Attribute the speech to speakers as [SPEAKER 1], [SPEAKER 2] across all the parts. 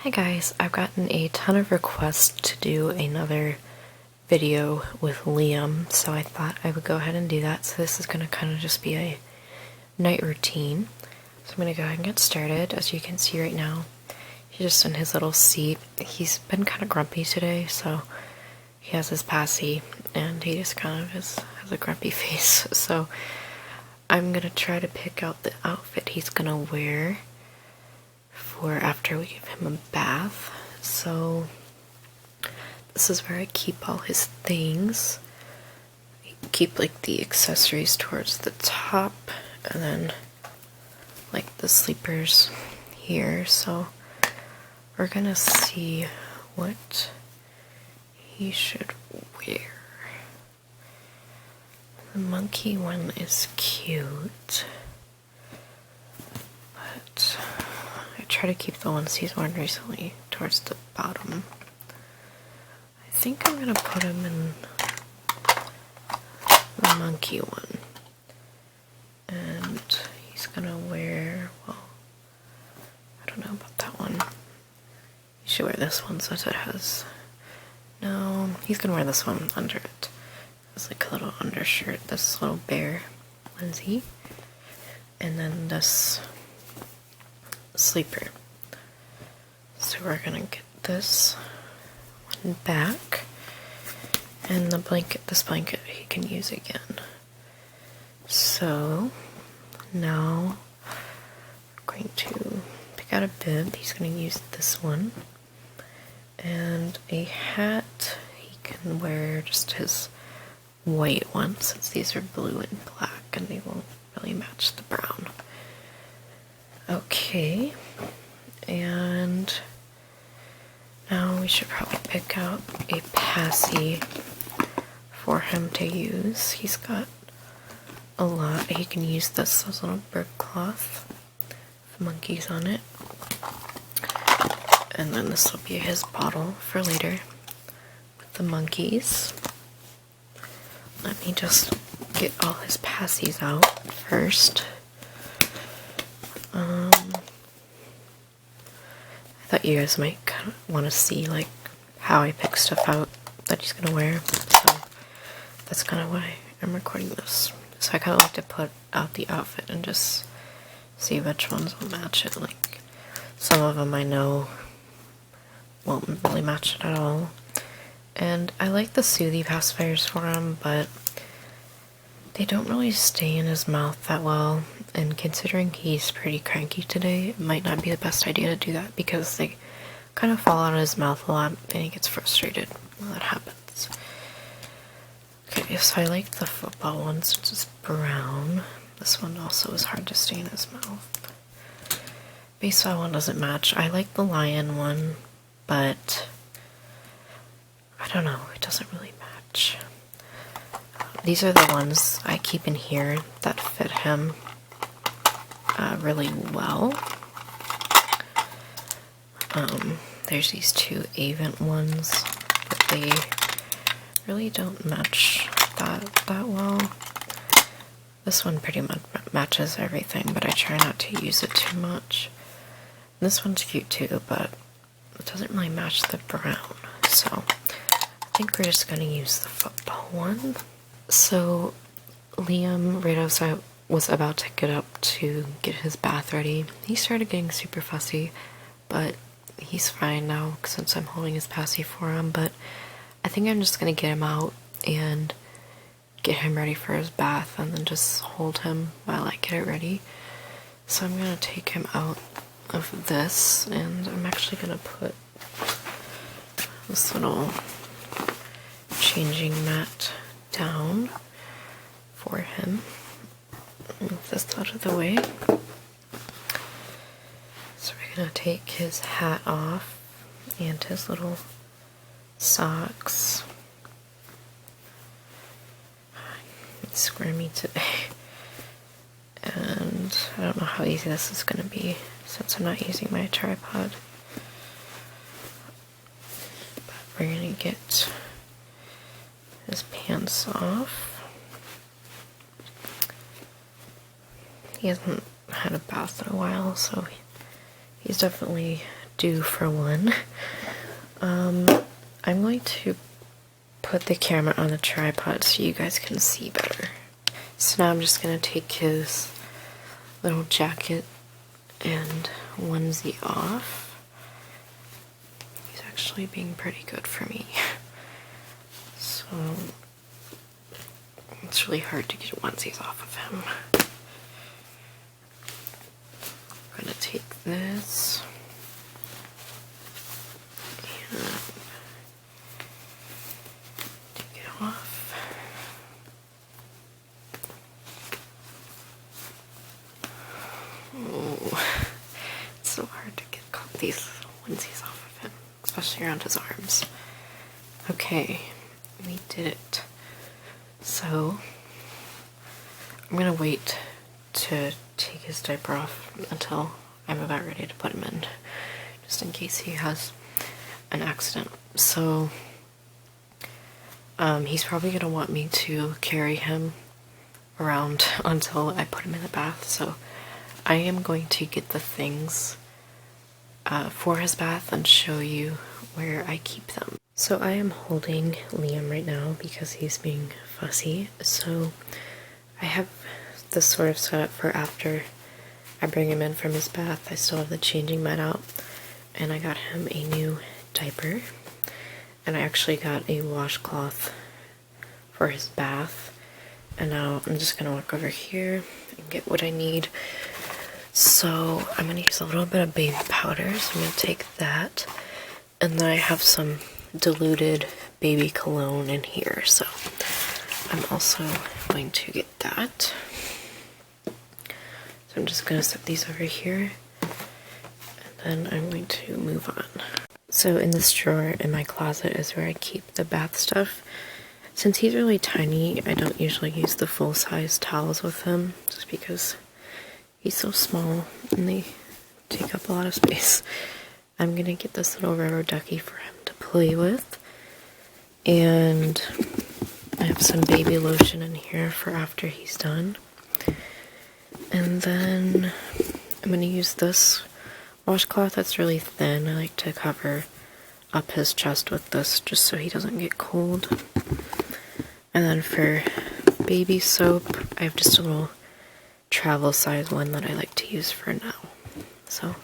[SPEAKER 1] Hi guys, I've gotten a ton of requests to do another video with Liam, so I thought I would go ahead and do that. So this is going to kind of just be a night routine. So I'm going to go ahead and get started. As you can see right now, he's just in his little seat. He's been kind of grumpy today, so he has his passy, and he just kind of has a grumpy face. So I'm going to try to pick out the outfit he's going to wear for after we give him a bath. So this is where I keep all his things. I keep like the accessories towards the top, and then like the sleepers here. So we're gonna see what he should wear. The monkey one is cute, but I try to keep the ones he's worn recently towards the bottom. I think I'm gonna put him in the monkey one. And he's gonna wear, well, I don't know about that one. You should wear this one since it has, no, he's gonna wear this one under it. It's like a little undershirt, this little bear onesie. And then this sleeper. So we're gonna get this one back, and the blanket, this blanket he can use again. So now we're going to pick out a bib. He's gonna use this one, and a hat he can wear just his white one, since these are blue and black and they won't really match the brown. Okay, and now we should probably pick out a passy for him to use. He's got a lot. He can use this little bird cloth with monkeys on it. And then this will be his bottle for later with the monkeys. Let me just get all his passies out first. I thought you guys might kind of want to see like how I pick stuff out that he's gonna wear, so that's kind of why I'm recording this. So I kind of like to put out the outfit and just see which ones will match it. Like some of them I know won't really match it at all, and I like the Soothie pacifiers for him, but they don't really stay in his mouth that well, and considering he's pretty cranky today, it might not be the best idea to do that because they kind of fall out of his mouth a lot and he gets frustrated when that happens. Okay, so I like the football one since it's brown. This one also is hard to stay in his mouth. Baseball one doesn't match. I like the lion one, but I don't know, it doesn't really match. These are the ones I keep in here that fit him really well. There's these two Avent ones, but they really don't match that well. This one pretty much matches everything, but I try not to use it too much. This one's cute too, but it doesn't really match the brown, so I think we're just gonna use the football one. So Liam, right as I was about to get up to get his bath ready, he started getting super fussy, but he's fine now since I'm holding his passy for him. But I think I'm just gonna get him out and get him ready for his bath and then just hold him while I get it ready. So I'm gonna take him out of this, and I'm actually gonna put this little changing mat down for him. Move this out of the way. So we're gonna take his hat off and his little socks. It's squirmy today. And I don't know how easy this is gonna be since I'm not using my tripod. But we're gonna get his pants off. He hasn't had a bath in a while, so he's definitely do for one. I'm going to put the camera on the tripod so you guys can see better. So now I'm just going to take his little jacket and onesie off. He's actually being pretty good for me. So it's really hard to get onesies off of him. I'm going to take this and take it off. Oh, it's so hard to get these onesies off of him, especially around his arms. Okay, we did it. So I'm gonna wait to take his diaper off until I'm about ready to put him in, just in case he has an accident. So he's probably gonna want me to carry him around until I put him in the bath, so I am going to get the things for his bath and show you where I keep them. So I am holding Liam right now because he's being fussy, so I have this sort of set up for after I bring him in from his bath. I still have the changing mat out, and I got him a new diaper, and I actually got a washcloth for his bath. And now I'm just gonna walk over here and get what I need. So I'm gonna use a little bit of baby powder, so I'm gonna take that, and then I have some diluted baby cologne in here, so I'm also going to get that. So I'm just gonna set these over here, and then I'm going to move on. So in this drawer in my closet is where I keep the bath stuff. Since he's really tiny, I don't usually use the full-size towels with him, just because he's so small and they take up a lot of space. I'm gonna get this little rubber ducky for him to play with, and I have some baby lotion in here for after he's done. And then I'm gonna use this washcloth that's really thin. I like to cover up his chest with this just so he doesn't get cold. And then for baby soap, I have just a little travel size one that I like to use for now. So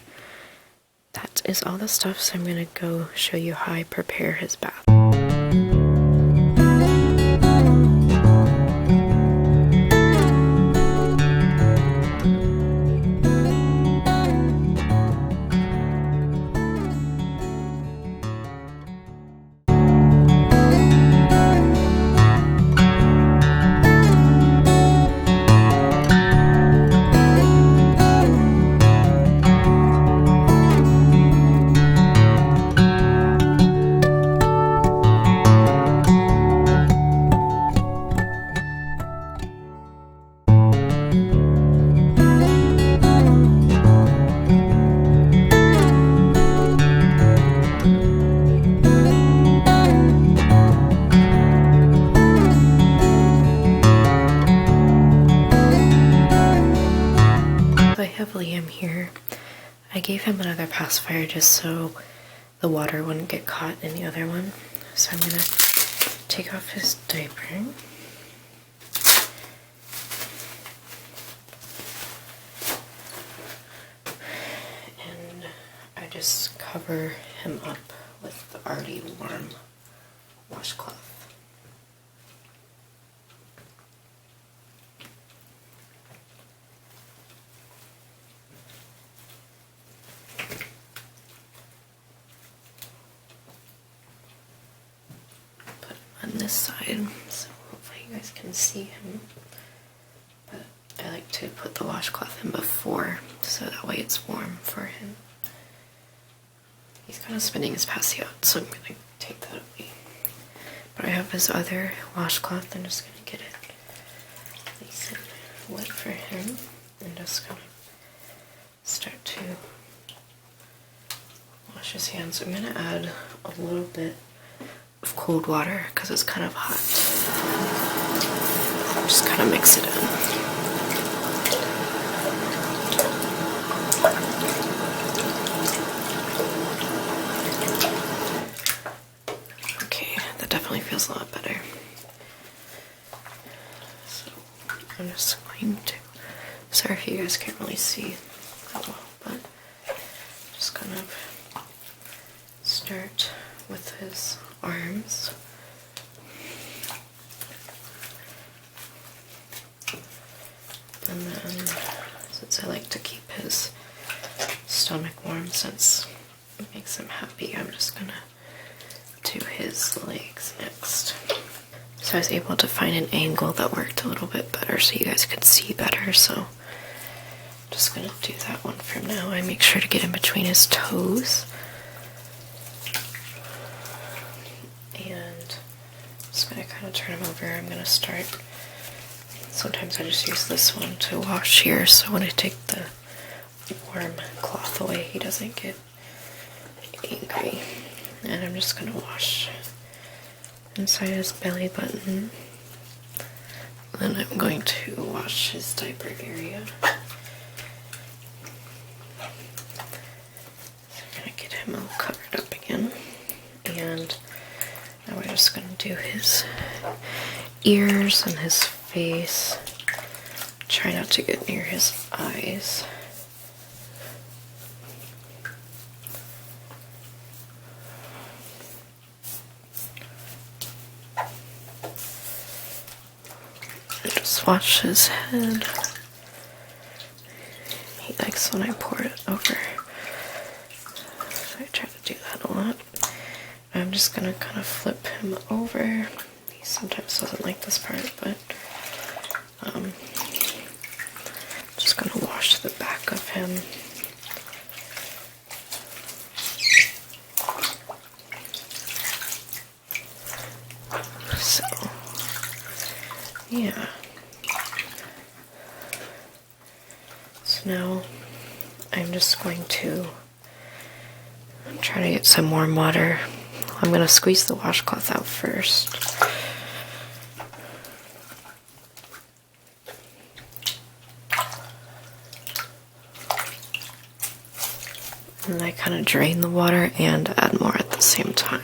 [SPEAKER 1] that is all the stuff, so I'm gonna go show you how I prepare his bath. Liam here. I gave him another pacifier just so the water wouldn't get caught in the other one. So I'm gonna take off his diaper. And I just cover him up with the already warm washcloth. On this side, so hopefully you guys can see him, but I like to put the washcloth in before so that way it's warm for him. He's kind of spinning his passy out, so I'm gonna take that away. But I have his other washcloth. I'm just gonna get it nice and wet for him, and just gonna start to wash his hands. I'm gonna add a little bit of cold water because it's kind of hot. Just kind of mix it in. feels a lot better. So I'm just going to, sorry if you guys can't really see that well, but just kind of start with his arms. And then, since I like to keep his stomach warm, since it makes him happy, I'm just gonna do his legs next. So I was able to find an angle that worked a little bit better so you guys could see better, so I'm just gonna do that one for now. I make sure to get in between his toes. And I'm just gonna kind of turn him over. I'm gonna start, sometimes I just use this one to wash here, so when I take the warm cloth away, he doesn't get angry. And I'm just gonna wash inside his belly button. Then I'm going to wash his diaper area. So I'm gonna get him all covered up again. And now we're just gonna do his ears and his face. Try not to get near his eyes. Just wash his head. He likes when I pour it over. So I try to do that a lot. I'm just gonna kind of flip him over. He sometimes doesn't like this part, but just gonna wash the back of him. So, yeah. So now I'm just going to try to get some warm water. I'm going to squeeze the washcloth out first. And I kind of drain the water and add more at the same time.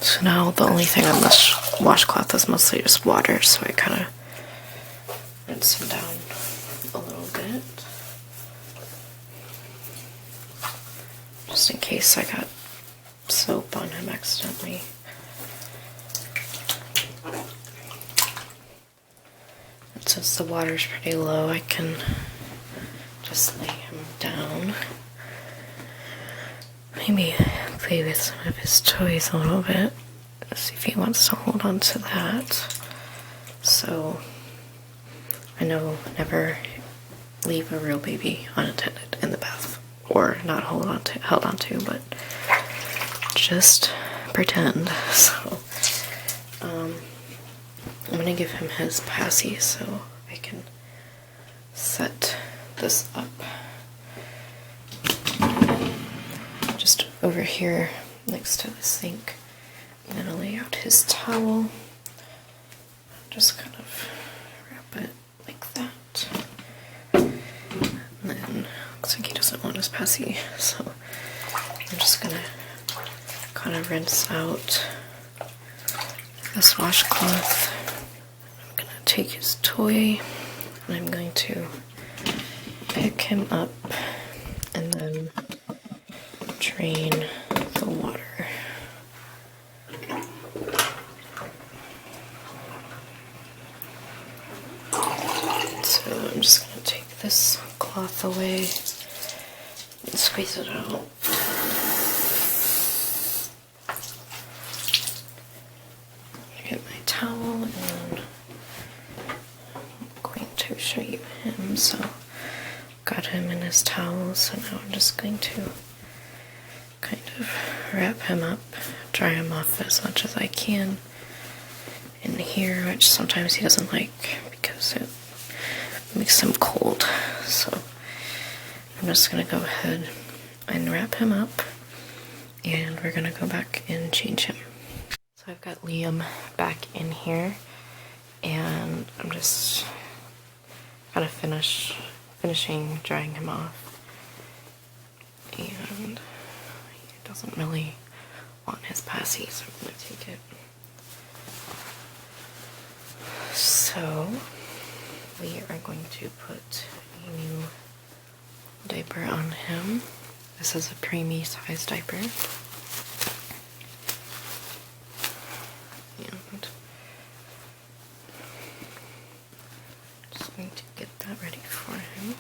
[SPEAKER 1] So now the only thing on this washcloth is mostly just water, so I kind of rinse him down a little bit. Just in case I got soap on him accidentally. And since the water's pretty low, I can just lay him down. Maybe play with some of his toys a little bit. See if he wants to hold on to that. So, I know never leave a real baby unattended in the bath, or not held on to, but just pretend. So, I'm gonna give him his passy so I can set this up. Just over here next to the sink, I'm gonna lay out his towel. Just kind of wrap it like that. And then looks like he doesn't want his passy, so I'm just gonna kind of rinse out this washcloth. I'm gonna take his toy and I'm going to pick him up and then drain the water. So I'm just going to take this cloth away and squeeze it out. Get my towel and I'm going to show you him. So got him in his towel, so now I'm just going to kind of wrap him up, dry him off as much as I can in here, which sometimes he doesn't like because it makes him cold. So I'm just gonna go ahead and wrap him up, and we're gonna go back and change him. So I've got Liam back in here, and I'm just kind of finishing drying him off, and he doesn't really want his passy, so I'm gonna take it. So we are going to put a new diaper on him. This is a preemie size diaper. And just going to get that ready for him.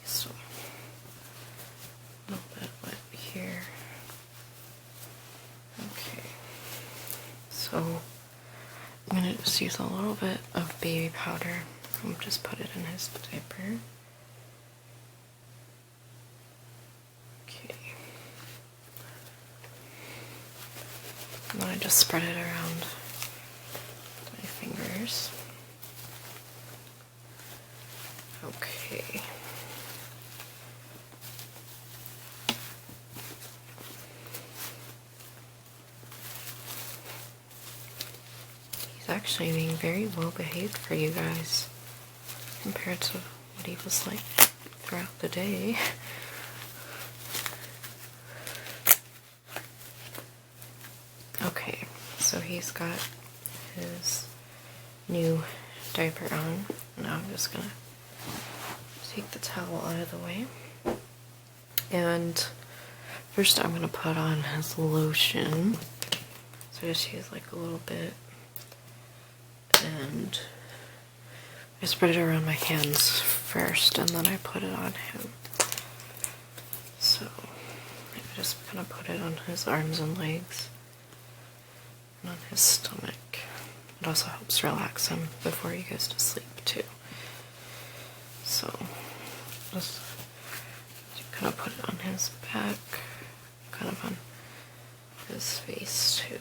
[SPEAKER 1] He's still a little bit wet here. Okay. So I'm going to just use a little bit of baby powder and just put it in his diaper. Okay. And then I just spread it around my fingers. Okay. He's actually being very well behaved for you guys compared to what he was like throughout the day. Okay, so he's got his new diaper on. Now I'm just gonna take the towel out of the way. And first I'm gonna put on his lotion. So I just use like a little bit, and I spread it around my hands first, and then I put it on him. So I just kind of put it on his arms and legs, and on his stomach. It also helps relax him before he goes to sleep too. So just kind of put it on his back, kind of on his face too.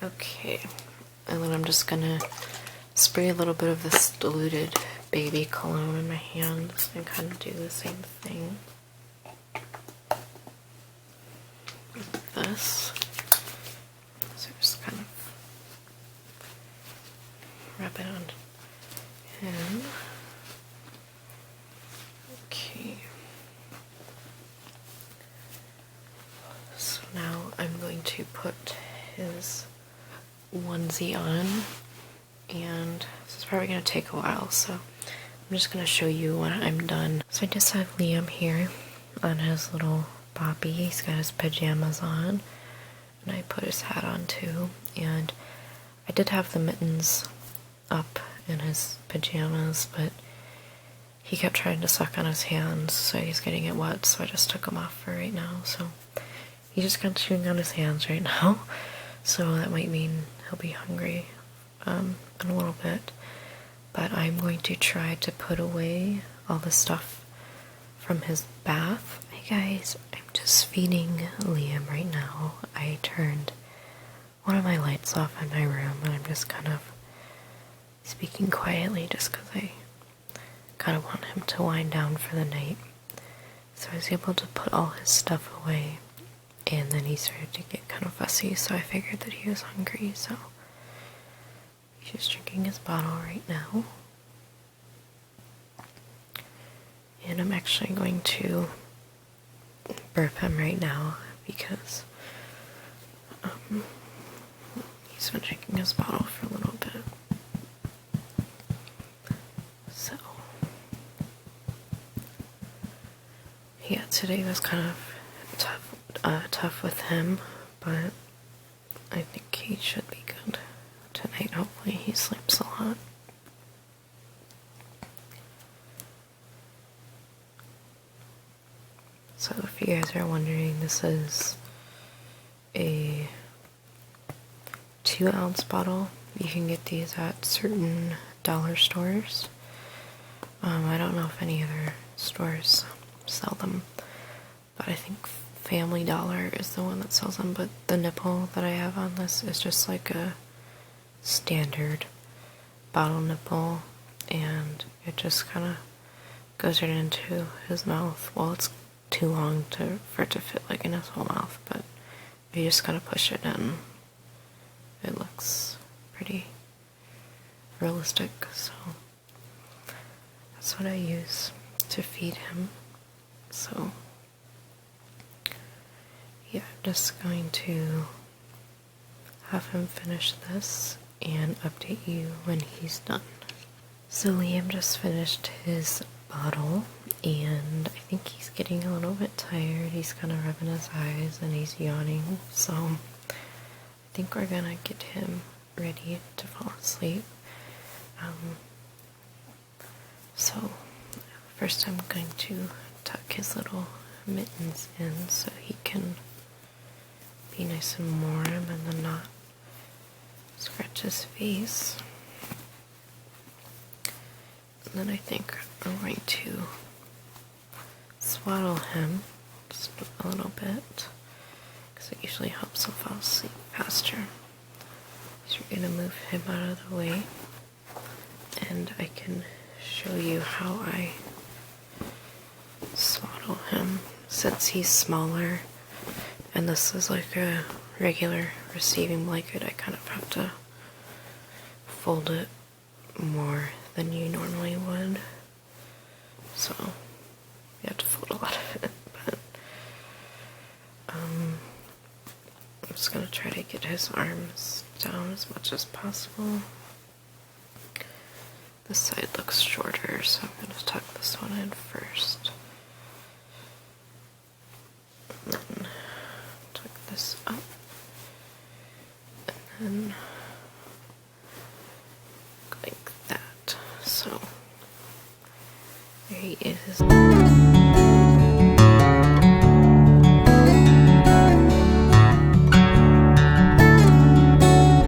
[SPEAKER 1] Okay, and then I'm just gonna spray a little bit of this diluted baby cologne in my hands and kind of do the same thing with this. So just kind of rub it on him. Okay. So now I'm going to put his onesie on, and this is probably going to take a while, so I'm just going to show you when I'm done. So I just have Liam here on his little boppy. He's got his pajamas on, and I put his hat on too, and I did have the mittens up in his pajamas, but he kept trying to suck on his hands, so he's getting it wet, so I just took them off for right now. So he's just kind of chewing on his hands right now, so that might mean he'll be hungry in a little bit. But I'm going to try to put away all the stuff from his bath. Hey guys, I'm just feeding Liam right now. I turned one of my lights off in my room, and I'm just kind of speaking quietly just because I kind of want him to wind down for the night. So I was able to put all his stuff away, and then he started to get kind of fussy, so I figured that he was hungry, so he's just drinking his bottle right now. And I'm actually going to burp him right now because he's been drinking his bottle for a little bit. So yeah, today was kind of tough with him, but I think he should be good tonight. Hopefully he sleeps a lot. So if you guys are wondering, this is a 2-ounce bottle. You can get these at certain dollar stores. I don't know if any other stores sell them, but I think Family Dollar is the one that sells them. But the nipple that I have on this is just like a standard bottle nipple, and it just kind of goes right into his mouth. Well, it's too long for it to fit like in his whole mouth, but you just kind of push it in. It looks pretty realistic, so that's what I use to feed him. So yeah, I'm just going to have him finish this and update you when he's done. So Liam just finished his bottle, and I think he's getting a little bit tired. He's kind of rubbing his eyes and he's yawning, so I think we're gonna get him ready to fall asleep. So first I'm going to tuck his little mittens in so he can be nice and warm and then not scratch his face. And then I think I'm going to swaddle him just a little bit because it usually helps him fall asleep faster. So we're going to move him out of the way, and I can show you how I swaddle him since he's smaller and this is like a regular receiving blanket. I kind of have to fold it more than you normally would, so you have to fold a lot of it, but I'm just gonna try to get his arms down as much as possible. This side looks shorter, so I'm gonna tuck this one in first, and then tuck this up, and then like that. So there he is.